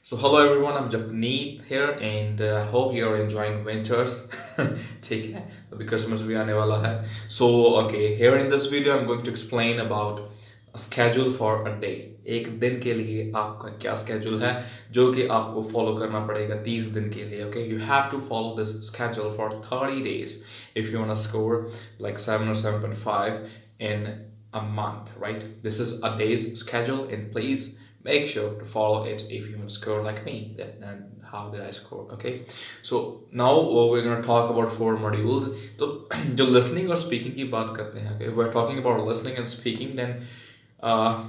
So hello everyone, I'm Japneet here and I hope you are enjoying winters. ठीक है अभी Christmas भी आने वाला है. So okay, here in this video I'm going to explain about a schedule for a day. एक दिन के लिए आपका क्या schedule है जो कि आपको follow करना पड़ेगा 30 दिन के लिए. Okay, you have to follow this schedule for 30 days if you want to score like 7 or 7.5 in a month, right? This is a day's schedule and please make sure to follow it if you want to score like me. Then how did I score? Okay, so now we're going to talk about 4 modules. So जो listening और speaking की बात करते हैं, okay, if we're talking about listening and speaking, then uh,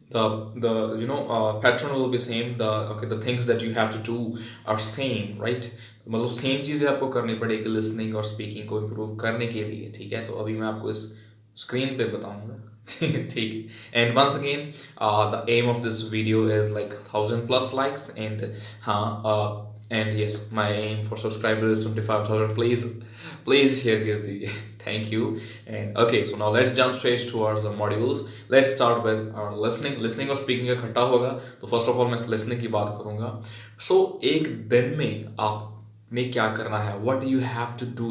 the pattern will be same. The things that you have to do are same, right? मतलब same चीज़ें आपको करनी पड़ेगी लिसनिंग और स्पीकिंग को इम्प्रूव करने के लिए. ठीक है, तो अभी मैं आपको इस स्क्रीन पे बताऊंगा. ठीक है. And once again the aim of this video is like 1000+ likes and हाँ and yes my aim for subscribers is 75,000. Please share कर दीजिए. Thank you. And okay, so now let's jump straight towards the modules. Let's start with our listening और speaking इकट्ठा होगा. तो first of all मैं listening की बात करूंगा. सो एक दिन में आप ने क्या करना है, what you have to do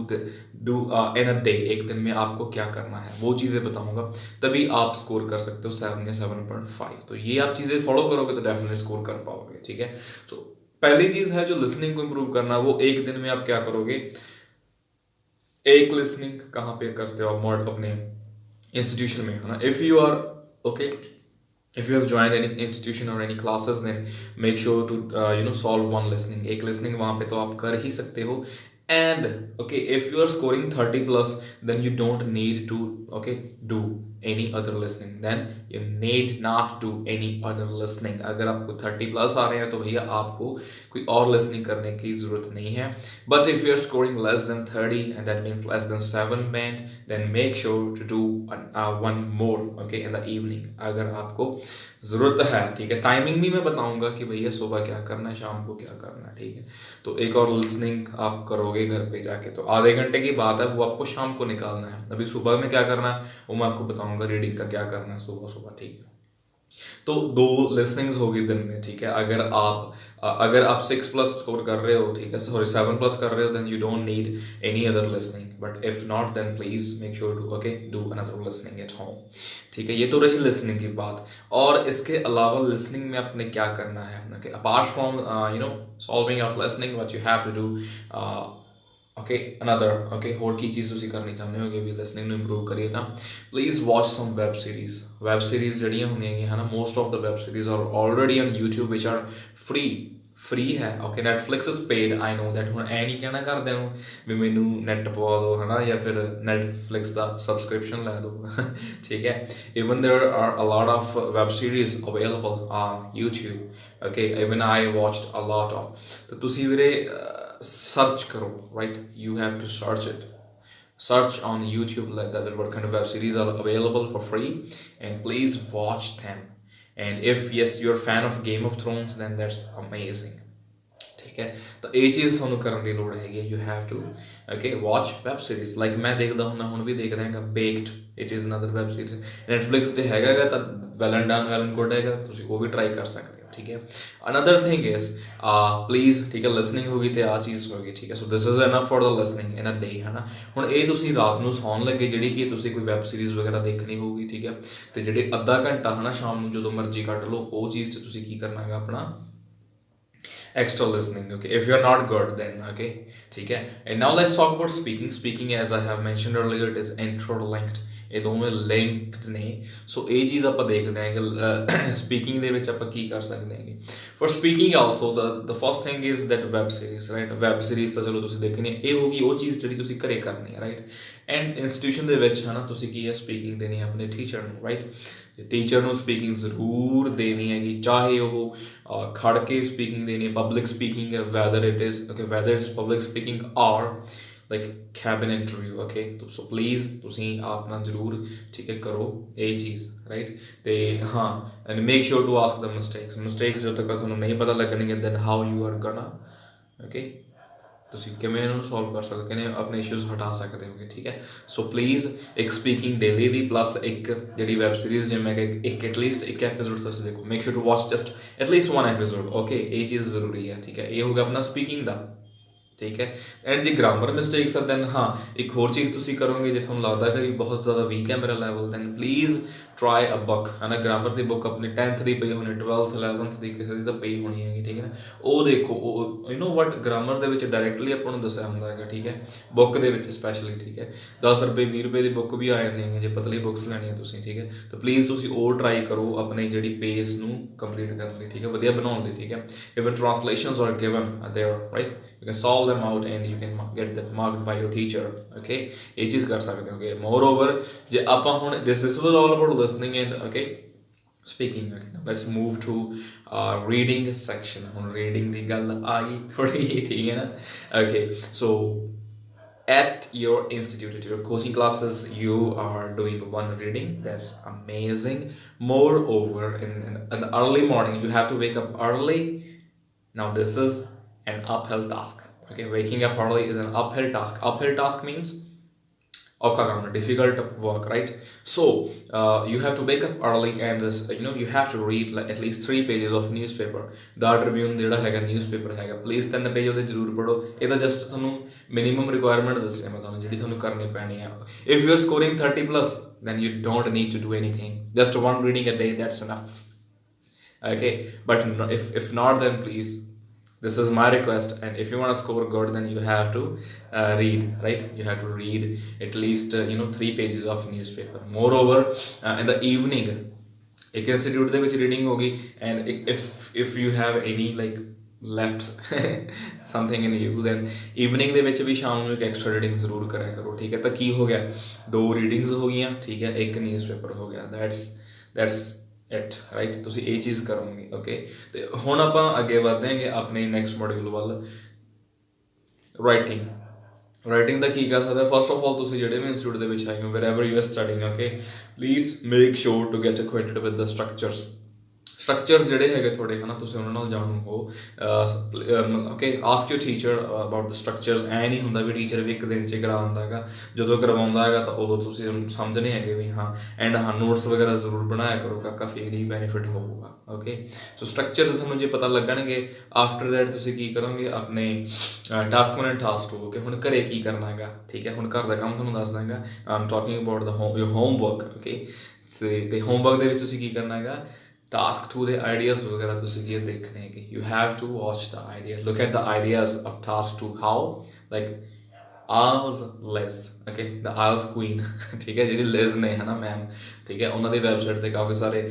in a day. एक दिन में आपको क्या करना है वो चीज़ें बताऊंगा, तभी आप स्कोर कर सकते हो 7 या 7.5. तो ये आप चीज़ें फॉलो करोगे तो डेफिनेटली स्कोर कर पाओगे. ठीक है, तो पहली चीज़ है जो लिसनिंग को इम्प्रूव करना, वो एक दिन में आप क्या करोगे. एक लिसनिंग कहाँ पे करते हो आप मॉड अपने इंस्टीट्यूशन में, है ना. If you are okay, if you have joined any institution or any classes, then make sure to solve one listening. एक listening वहाँ पे तो आप कर ही सकते हो. And okay, if you are scoring 30+, then you don't need to do any other listening. Then you need not do any other listening. अगर आपको 30+ आ रहे हैं तो भैया आपको कोई और listening करने की ज़रूरत नहीं है. But if you are scoring less than 30 and that means less than 7 band, then make sure to do one more okay in the evening अगर आपको ज़रूरत है. ठीक है, टाइमिंग भी मैं बताऊंगा कि भैया सुबह क्या करना है, शाम को क्या करना है. ठीक है, तो एक और लिसनिंग आप करोगे घर पे जाके, तो आधे घंटे की बात है, वो आपको शाम को निकालना है. अभी सुबह में क्या करना है वो मैं आपको बताऊंगा, रीडिंग का क्या करना है सुबह सुबह. ठीक है, तो 2 लिसनिंग्स होगी दिन में. ठीक है, अगर आप 6+ स्कोर कर रहे हो, ठीक है, सॉरी 7+ कर रहे हो, then you don't need any other listening. But if not, then please make sure to do another listening at home. ठीक है, ये तो रही लिसनिंग की बात. और इसके अलावा लिसनिंग में आपने क्या करना है, okay, apart from solving out listening, what you have to do another ਹੋਰ ਕੀ ਚੀਜ਼ ਤੁਸੀਂ ਕਰਨੀ ਚਾਹੁੰਦੇ ਹੋਗੇ ਵੀ ਲਿਸਨਿੰਗ ਨੂੰ ਇੰਪਰੂਵ ਕਰੀਏ, ਤਾਂ please watch some web series ਜਿਹੜੀਆਂ ਹੁੰਦੀਆਂ ਹੈਗੀਆਂ, ਹੈ ਨਾ. Most of the web series are already on YouTube ਵਿਚ ਆਰ ਫ੍ਰੀ ਹੈ. Okay, Netflix is paid, I know that. ਹੁਣ ਐ ਨਹੀਂ ਕਹਿਣਾ ਘਰਦਿਆਂ ਨੂੰ ਵੀ ਮੈਨੂੰ ਨੈਟ ਪਵਾ ਦਿਓ, ਹੈ ਨਾ, ਜਾਂ ਫਿਰ ਨੈਟਫਲਿਕਸ ਦਾ ਸਬਸਕ੍ਰਿਪਸ਼ਨ ਲੈ ਦਿਓ. ਠੀਕ ਹੈ, even there are a lot of web series available on YouTube. okay, even I watched a lot of. ਤਾਂ ਤੁਸੀਂ ਵੀਰੇ search karo, right? You have to search on YouTube like that what kind of web series are available for free, and please watch them. And if yes, you're a fan of Game of Thrones, then that's amazing. ठीक है, ਤਾਂ ਇਹ ਚੀਜ਼ ਤੁਹਾਨੂੰ ਕਰਨ ਦੀ ਲੋੜ ਹੈਗੀ. You have to watch web series. Like ਮੈਂ ਦੇਖਦਾ ਹੁੰਦਾ, ਹੁਣ ਵੀ ਦੇਖ ਰਿਹਾ ਹੈਗਾ, Baked. It is another web series, Netflix 'ਤੇ ਹੈਗਾ ਤਾਂ well and done, well and good ਹੈਗਾ, ਤੁਸੀਂ ਉਹ ਵੀ ਟਰਾਈ ਕਰ ਸਕਦੇ ਹੋ. ਠੀਕ ਹੈ, ਅਨਦਰ ਥਿੰਗ ਇਜ਼ ਪਲੀਜ਼, ਠੀਕ ਹੈ, ਲਿਸਨਿੰਗ ਹੋ ਗਈ ਤੇ ਆਹ ਚੀਜ਼ ਹੋ ਗਈ. ਠੀਕ ਹੈ, so this is enough for the listening in a day, ਹੈ ਨਾ. ਹੁਣ ਇਹ ਤੁਸੀਂ ਰਾਤ ਨੂੰ ਸੌਣ ਲੱਗੇ ਜਿਹੜੀ ਕਿ ਤੁਸੀਂ ਕੋਈ ਵੈਬ ਸੀਰੀਜ਼ ਵਗੈਰਾ ਦੇਖਣੀ ਹੋਊਗੀ, ਠੀਕ ਹੈ, ਤੇ ਜਿਹੜੇ ਅੱਧਾ ਘੰਟਾ ਹੈ ਨਾ ਸ਼ਾਮ ਨੂੰ ਜਦੋਂ ਮਰਜ਼ੀ ਕੱਢ ਲਓ, ਉਹ ਚੀਜ਼ 'ਚ ਤੁਸੀਂ ਕੀ ਕਰਨਾ ਹੈਗਾ ਆਪਣਾ extra listening. okay, if you're not good, then okay, ठीक है. And now let's talk about speaking as I have mentioned earlier, it is interlinked. ਇਹ ਦੋਵੇਂ ਲਿੰਕਡ ਨੇ. ਸੋ ਇਹ ਚੀਜ਼ ਆਪਾਂ ਦੇਖਦੇ ਹਾਂ ਕਿ ਸਪੀਕਿੰਗ ਦੇ ਵਿੱਚ ਆਪਾਂ ਕੀ ਕਰ ਸਕਦੇ ਹੈਗੇ. For speaking also the first thing is that web series, right. Web series ਤਾਂ ਚਲੋ ਤੁਸੀਂ ਦੇਖਣੀ ਹੈ, ਇਹ ਹੋਗੀ ਉਹ ਚੀਜ਼ ਜਿਹੜੀ ਤੁਸੀਂ ਘਰੇ ਕਰਨੀ ਹੈ, ਰਾਈਟ. ਐਂਡ ਇੰਸਟੀਟਿਊਸ਼ਨ ਦੇ ਵਿੱਚ ਹੈ ਨਾ, ਤੁਸੀਂ ਕੀ ਹੈ ਸਪੀਕਿੰਗ ਦੇਣੀ ਹੈ ਆਪਣੇ ਟੀਚਰ ਨੂੰ, ਰਾਈਟ. ਟੀਚਰ ਨੂੰ ਸਪੀਕਿੰਗ ਜ਼ਰੂਰ ਦੇਣੀ ਹੈਗੀ, ਚਾਹੇ ਉਹ ਖੜ ਕੇ ਸਪੀਕਿੰਗ ਦੇਣੀ ਹੈ, ਪਬਲਿਕ ਸਪੀਕਿੰਗ ਹੈ, ਵੈਦਰ ਇਟਸ ਪਬਲਿਕ ਸਪੀਕਿੰਗ ਔਰ like cabin interview. Okay, so please ਤੁਸੀਂ ਆਪਣਾ ਜ਼ਰੂਰ, ਠੀਕ ਹੈ, ਕਰੋ ਇਹ ਚੀਜ਼, ਰਾਈਟ. ਤੇ ਹਾਂ, and make sure to ask the mistakes ਜਦੋਂ ਤੱਕ ਤੁਹਾਨੂੰ ਨਹੀਂ ਪਤਾ ਲੱਗਣਗੇ, then how you are gonna ਤੁਸੀਂ ਕਿਵੇਂ ਇਹਨੂੰ ਸੋਲਵ ਕਰ ਸਕਦੇ ਹੋ, ਕਿਵੇਂ ਆਪਣੇ ਇਸ਼ੂਜ਼ ਹਟਾ ਸਕਦੇ ਹੋਗੇ, ਠੀਕ ਹੈ। ਸੋ ਪਲੀਜ਼ ਇੱਕ ਸਪੀਕਿੰਗ ਡੇਲੀ ਦੀ ਪਲੱਸ ਇੱਕ ਜਿਹੜੀ ਵੈਬ ਸੀਰੀਜ਼ ਜਿਵੇਂ ਕਿ ਇੱਕ ਐਟਲੀਸਟ ਇੱਕ ਐਪੀਸੋਡ ਤੁਸੀਂ ਦੇਖੋ, make sure to watch just at least 1 episode, okay. ਇਹ ਚੀਜ਼ ਜ਼ਰੂਰੀ ਹੈ, ਠੀਕ ਹੈ। ਇਹ ਹੋ ਗਿਆ ਆਪਣਾ ਸਪੀਕਿੰਗ ਦਾ, ਠੀਕ ਹੈ। ਐਂਡ ਜੇ ਗ੍ਰਾਮਰ ਮਿਸਟੇਕਸ ਆ ਦੈਨ ਹਾਂ ਇੱਕ ਹੋਰ ਚੀਜ਼ ਤੁਸੀਂ ਕਰੋਗੇ, ਜੇ ਤੁਹਾਨੂੰ ਲੱਗਦਾ ਕਿ ਬਹੁਤ ਜ਼ਿਆਦਾ ਵੀਕ ਹੈ ਮੇਰਾ level, then please try a book, ਹੈ ਨਾ। ਗ੍ਰਾਮਰ ਦੀ ਬੁੱਕ ਆਪਣੀ 10th ਦੀ ਪਈ ਹੋਣੀ, 12th 11th ਦੀ ਕਿਸੇ ਦੀ ਤਾਂ ਪਈ ਹੋਣੀ ਹੈਗੀ, ਠੀਕ ਹੈ ਨਾ। ਉਹ ਦੇਖੋ, ਉਹ ਯੂ ਨੋ ਵਟ ਗ੍ਰਾਮਰ ਦੇ ਵਿੱਚ ਡਾਇਰੈਕਟਲੀ ਆਪਾਂ ਨੂੰ ਦੱਸਿਆ ਹੁੰਦਾ ਹੈਗਾ, ਠੀਕ ਹੈ, ਬੁੱਕ ਦੇ ਵਿੱਚ ਸਪੈਸ਼ਲੀ, ਠੀਕ ਹੈ। 10 ਰੁਪਏ 20 ਰੁਪਏ ਦੀ ਬੁੱਕ ਵੀ ਆ ਜਾਂਦੀ ਹੈ ਜੇ ਪਤਲੀ ਬੁੱਕਸ ਲੈਣੀਆਂ ਤੁਸੀਂ, ਠੀਕ ਹੈ। ਤਾਂ ਪਲੀਜ਼ ਤੁਸੀਂ ਉਹ ਟਰਾਈ ਕਰੋ ਆਪਣੀ ਜਿਹੜੀ ਪੇਸ ਨੂੰ ਕੰਪਲੀਟ ਕਰਨ ਲਈ, ਠੀਕ ਹੈ, ਵਧੀਆ ਬਣਾਉਣ ਲਈ, ਠੀਕ ਹੈ। Even translations are given there, right, you can solve them out and you can get that marked by your teacher, okay। ਇਹ ਚੀਜ਼ ਕਰ ਸਕਦੇ ਹੋਗੇ। moreover ਜੇ ਆਪਾਂ ਹੁਣ this was all about listening and okay speaking, okay। Now let's move to reading section। ਹੁਣ reading ਦੀ ਗੱਲ ਆਈ ਥੋੜੀ ਜਿਹੀ, ਠੀਕ ਹੈ ਨਾ। okay, so at your institute, at your coaching classes, you are doing one reading, that's amazing। Moreover in the early morning you have to wake up early। now this is an uphill task, okay। waking up early is an uphill task। uphill task means okay, difficult work, right। so you have to wake up early and you know you have to read like at least 3 pages of newspaper। The Tribune ਜਿਹੜਾ ਹੈਗਾ newspaper ਹੈਗਾ, please 3 page ਉਹਦੇ ਜ਼ਰੂਰ ਪੜ੍ਹੋ। ਇਹ ਤਾਂ just ਤੁਹਾਨੂੰ minimum requirement ਦੱਸਿਆ ਮੈਂ ਤੁਹਾਨੂੰ, ਜਿਹੜੀ ਤੁਹਾਨੂੰ ਕਰਨੀ ਪੈਣੀ ਆ। if you are scoring 30+ then you don't need to do anything, just one reading a day, that's enough, okay। but if not, then please, this is my request, and if you want to score good then you have to read, right। you have to read at least 3 pages of newspaper। moreover in the evening ਇੱਕ institute ਦੇ ਵਿੱਚ reading ਹੋ ਗਈ, and if you have any like left something in you, then evening ਦੇ ਵਿੱਚ ਵੀ ਸ਼ਾਮ ਨੂੰ ਇੱਕ ਐਕਸਟਰਾ ਰੀਡਿੰਗ ਜ਼ਰੂਰ ਕਰਿਆ ਕਰੋ, ਠੀਕ ਹੈ। ਤਾਂ ਕੀ ਹੋ ਗਿਆ, 2 ਰੀਡਿੰਗਸ ਹੋ ਗਈਆਂ, ਠੀਕ ਹੈ, ਇੱਕ ਨਿਊਜ਼ਪੇਪਰ ਹੋ ਗਿਆ, that's ਇਟ, ਰਾਈਟ। ਤੁਸੀਂ ਇਹ ਚੀਜ਼ ਕਰੋਗੇ, ਓਕੇ। ਤੇ ਹੁਣ ਆਪਾਂ ਅੱਗੇ ਵਧਦੇ ਹੈਗੇ ਆਪਣੇ ਨੈਕਸਟ ਮੋਡਿਊਲ ਵੱਲ। ਰਾਈਟਿੰਗ ਦਾ ਕੀ ਕਰ ਸਕਦੇ ਹੋ। ਫਸਟ ਆਫ ਆਲ ਤੁਸੀਂ ਜਿਹੜੇ ਵੀ ਇੰਸਟੀਟਿਊਟ ਦੇ ਵਿੱਚ ਆਏ ਹੋ, wherever you are studying, okay, please make sure to get acquainted with the structures ਜਿਹੜੇ ਹੈਗੇ ਤੁਹਾਡੇ, ਹੈ ਨਾ, ਤੁਸੀਂ ਉਹਨਾਂ ਨਾਲ ਜਾਣੂ ਹੋ, okay. Ask your teacher about the structures. ਐਂ ਨਹੀਂ ਹੁੰਦਾ ਵੀ ਟੀਚਰ ਵੀ ਇੱਕ ਦਿਨ 'ਚ ਕਰਾ ਦਿੰਦਾ ਹੈਗਾ, ਜਦੋਂ ਕਰਵਾਉਂਦਾ ਹੈਗਾ ਤਾਂ ਉਦੋਂ ਤੁਸੀਂ ਸਮਝਣੇ ਹੈਗੇ ਵੀ ਹਾਂ। ਐਂਡ ਹਾਂ ਨੋਟਸ ਵਗੈਰਾ ਜ਼ਰੂਰ ਬਣਾਇਆ ਕਰੋ ਕਾਕਾ, ਫੇਰ ਹੀ ਬੈਨੀਫਿਟ ਹੋਊਗਾ, ਓਕੇ। ਸੋ ਸਟਰਕਚਰਸ ਤੁਹਾਨੂੰ ਜੇ ਪਤਾ ਲੱਗਣਗੇ, ਆਫਟਰ ਦੈਟ ਤੁਸੀਂ ਕੀ ਕਰੋਗੇ, ਆਪਣੇ ਟਾਸਕ 1 ਐਂਡ ਟਾਸਕ 2, ਓਕੇ। ਹੁਣ ਘਰੇ ਕੀ ਕਰਨਾ ਹੈਗਾ, ਠੀਕ ਹੈ। ਹੁਣ ਘਰ ਦਾ ਕੰਮ ਤੁਹਾਨੂੰ ਦੱਸ ਦਾਂਗਾ, ਆਈ am talking about the your homework, okay. ਤੇ ਹੋਮਵਰਕ ਦੇ ਵਿੱਚ ਤੁਸੀਂ ਕੀ ਕਰਨਾ ਹੈਗਾ, task 2 ਦੇ ਆਈਡੀਆਜ਼ ਵਗੈਰਾ ਤੁਸੀਂ ਕੀ ਦੇਖਣੇ ਹੈਗੇ। you have to watch the idea, look at the ideas of task 2, how like IELTS Liz, okay, the IELTS queen ਠੀਕ ਹੈ, ਜਿਹੜੀ ਲਿਜ਼ ਨੇ, ਹੈ ਨਾ ਮੈਮ, ਠੀਕ ਹੈ। ਉਹਨਾਂ ਦੀ ਵੈਬਸਾਈਟ 'ਤੇ ਕਾਫੀ ਸਾਰੇ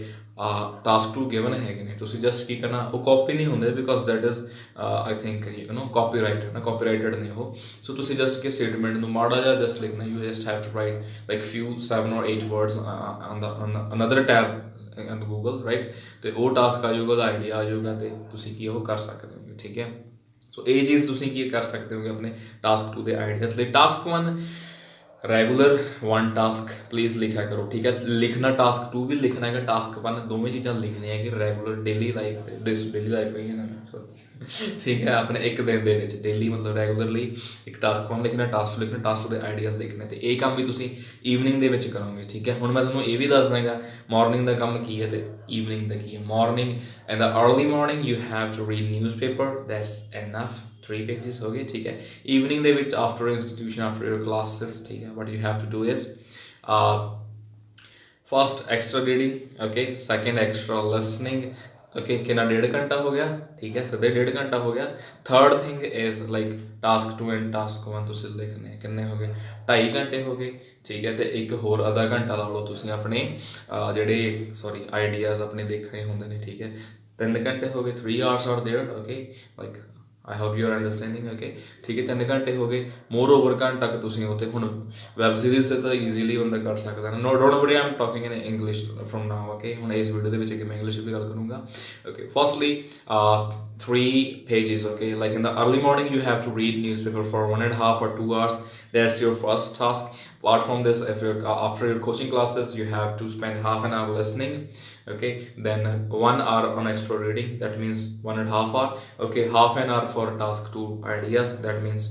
ਟਾਸਕ 2 ਗਿਵਨ ਹੈਗੇ ਨੇ। ਤੁਸੀਂ ਜਸਟ ਕੀ ਕਰਨਾ, ਉਹ ਕਾਪੀ ਨਹੀਂ ਹੁੰਦੇ because that is I think copyright, ਨਾ ਕਾਪੀਰਾਈਟਡ ਨੇ ਉਹ। ਸੋ ਤੁਸੀਂ ਜਸਟ ਕਿ ਸਟੇਟਮੈਂਟ ਨੂੰ ਮਾੜਾ ਜਿਹਾ ਜਸਟ ਲਿਖਣਾ, you just have to write like few 7 or 8 words on another tab on Google, right। ਤੇ ਉਹ ਟਾਸਕ ਆ ਜਾਊਗਾ, ਉਹਦਾ ਆਈਡੀਆ ਆ ਜਾਊਗਾ, ਤੇ ਤੁਸੀਂ ਕੀ ਉਹ ਕਰ ਸਕਦੇ ਹੋ, ਠੀਕ ਹੈ। ਸੋ ਇਹ ਚੀਜ਼ ਤੁਸੀਂ ਕੀ ਕਰ ਸਕਦੇ ਹੋਗੇ ਆਪਣੇ ਟਾਸਕ 2 ਦੇ ਆਈਡੀਆਜ਼ ਲਈ। ਟਾਸਕ 1 ਰੈਗੂਲਰ 1 ਟਾਸਕ ਪਲੀਜ਼ ਲਿਖਿਆ ਕਰੋ, ਠੀਕ ਹੈ। ਲਿਖਣਾ ਟਾਸਕ 2 ਵੀ ਲਿਖਣਾ ਹੈਗਾ, ਟਾਸਕ 1 ਦੋਵੇਂ ਚੀਜ਼ਾਂ ਲਿਖਣੀਆਂ ਹੈਗੀ। ਰੈਗੂਲਰ ਡੇਲੀ ਲਾਈਫ ਹੋਈ ਹੈ ਨਾ, ਠੀਕ ਹੈ, ਆਪਣੇ ਇੱਕ ਦਿਨ ਦੇ ਵਿੱਚ ਡੇਲੀ ਮਤਲਬ ਰੈਗੂਲਰਲੀ ਇੱਕ ਟਾਸਕ 1 ਲਿਖਣਾ, ਟਾਸਕ 2 ਲਿਖਣਾ, ਟਾਸਕ 2 ਦੇ ਆਈਡੀਆਜ਼ ਦੇਖਣੇ। ਤੇ ਇਹ ਕੰਮ ਵੀ ਤੁਸੀਂ ਈਵਨਿੰਗ ਦੇ ਵਿੱਚ ਕਰੋਗੇ, ਠੀਕ ਹੈ। ਹੁਣ ਮੈਂ ਤੁਹਾਨੂੰ ਇਹ ਵੀ ਦੱਸ ਦਾਂਗਾ ਮਾਰਨਿੰਗ ਦਾ ਕੰਮ ਕੀ ਹੈ ਤੇ ਈਵਨਿੰਗ ਦਾ ਕੀ ਹੈ। Morning in the early morning you have to read newspaper, that's enough, 3 pages ਹੋ ਗਏ, ਠੀਕ ਹੈ। ਈਵਨਿੰਗ ਦੇ ਵਿੱਚ after institution, after your classes, ਠੀਕ ਹੈ, what you have to do is first extra reading, okay. Second extra listening, okay. ਕਿੰਨਾ 1.5 ਘੰਟਾ ਹੋ ਗਿਆ, ਠੀਕ ਹੈ, ਸਿੱਧੇ 1.5 ਘੰਟਾ ਹੋ ਗਿਆ। Third thing is like task 2 and task 1 ਤੁਸੀਂ ਲਿਖਣੇ ਕਿੰਨੇ ਹੋ ਗਏ, 2.5 ਘੰਟੇ ਹੋ ਗਏ, ਠੀਕ ਹੈ। ਤੇ ਇੱਕ ਹੋਰ ਅੱਧਾ ਘੰਟਾ ਲਾ ਲਓ ਤੁਸੀਂ ਆਪਣੇ ਜਿਹੜੇ ਆਈਡੀਆਜ਼ ਆਪਣੇ ਦੇਖਣੇ ਹੁੰਦੇ ਨੇ, ਠੀਕ ਹੈ। 3 ਘੰਟੇ ਹੋ ਗਏ, 3 hours are there, okay, like I hope you are understanding, okay, ਠੀਕ ਹੈ। 3 ਘੰਟੇ ਹੋ ਗਏ। ਮੋਰ ਓਵਰ ਘੰਟਾ ਤੱਕ ਤੁਸੀਂ ਉੱਥੇ ਹੁਣ ਵੈਬ ਸੀਰੀਜ਼ 'ਤੇ ਤਾਂ ਈਜ਼ੀਲੀ ਬੰਦਾ ਕਰ ਸਕਦਾ। No don't worry, I am talking in English from now, okay. ਹੁਣ ਇਸ ਵੀਡੀਓ ਦੇ ਵਿੱਚ ਕਿ ਮੈਂ ਇੰਗਲਿਸ਼ ਵੀ ਗੱਲ ਕਰੂੰਗਾ, okay. Firstly 3 pages, okay, like in the early morning you have to read newspaper for 1.5 or 2 hours, that's your first task। Apart from this, if you're after your coaching classes, you have to spend half an hour listening, okay, then 1 hour on extra reading, that means 1.5 hour, okay, half an hour for task 2 ideas, that means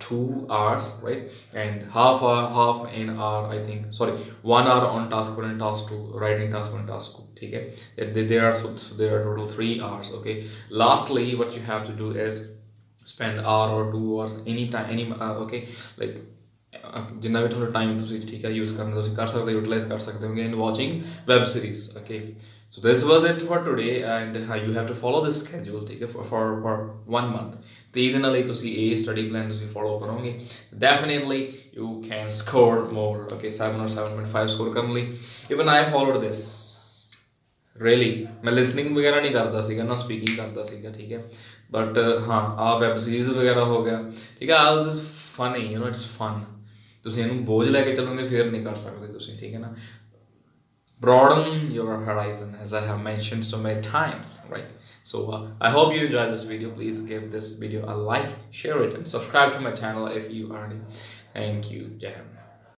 2 hours, right, and half an hour, I think, sorry, 1 hour on task 1 and task 2, writing task 1 task 2, okay, there are so there are total 3 hours, okay. Lastly, what you have to do is spend hour or 2 hours anytime, okay, like ਜਿੰਨਾ ਵੀ ਤੁਹਾਨੂੰ time ਤੁਸੀਂ ਠੀਕ ਹੈ use ਕਰਨਾ ਤੁਸੀਂ ਕਰ ਸਕਦੇ ਹੋ, ਯੂਟਿਲਾਈਜ਼ ਕਰ ਸਕਦੇ ਹੋਗੇ in watching web series, okay. So this was it for today and you have to follow this schedule, ਠੀਕ ਹੈ, ਫॉर 1 ਮੰਥ। 3 ਦਿਨਾਂ ਲਈ ਤੁਸੀਂ ਇਹ ਸਟੱਡੀ ਪਲਾਨ ਤੁਸੀਂ ਫੋਲੋ ਕਰੋਗੇ, definitely you can score more, okay, 7 or 7.5 score ਕਰਨ ਲਈ। Even I followed this really, ਮੈਂ ਲਿਸਨਿੰਗ ਵਗੈਰਾ ਨਹੀਂ ਕਰਦਾ ਸੀਗਾ, ਨਾ ਸਪੀਕਿੰਗ ਕਰਦਾ ਸੀਗਾ, ਠੀਕ ਹੈ, ਬਟ ਹਾਂ ਆਹ ਵੈਬ ਸੀਰੀਜ਼ ਵਗੈਰਾ ਹੋ ਗਿਆ, ਠੀਕ ਹੈ, all this funny, you know, it's fun. ਤੁਸੀਂ ਇਹਨੂੰ ਬੋਝ ਲੈ ਕੇ ਚੱਲੋਗੇ ਫਿਰ ਨਹੀਂ ਕਰ ਸਕਦੇ ਤੁਸੀਂ, ਠੀਕ ਹੈ ਨਾ। broaden your horizon, as I have mentioned so many times, right? So I hope you enjoyed this video. Please give this video a like, share it, and subscribe to my channel if you are new. Thank you, Jam.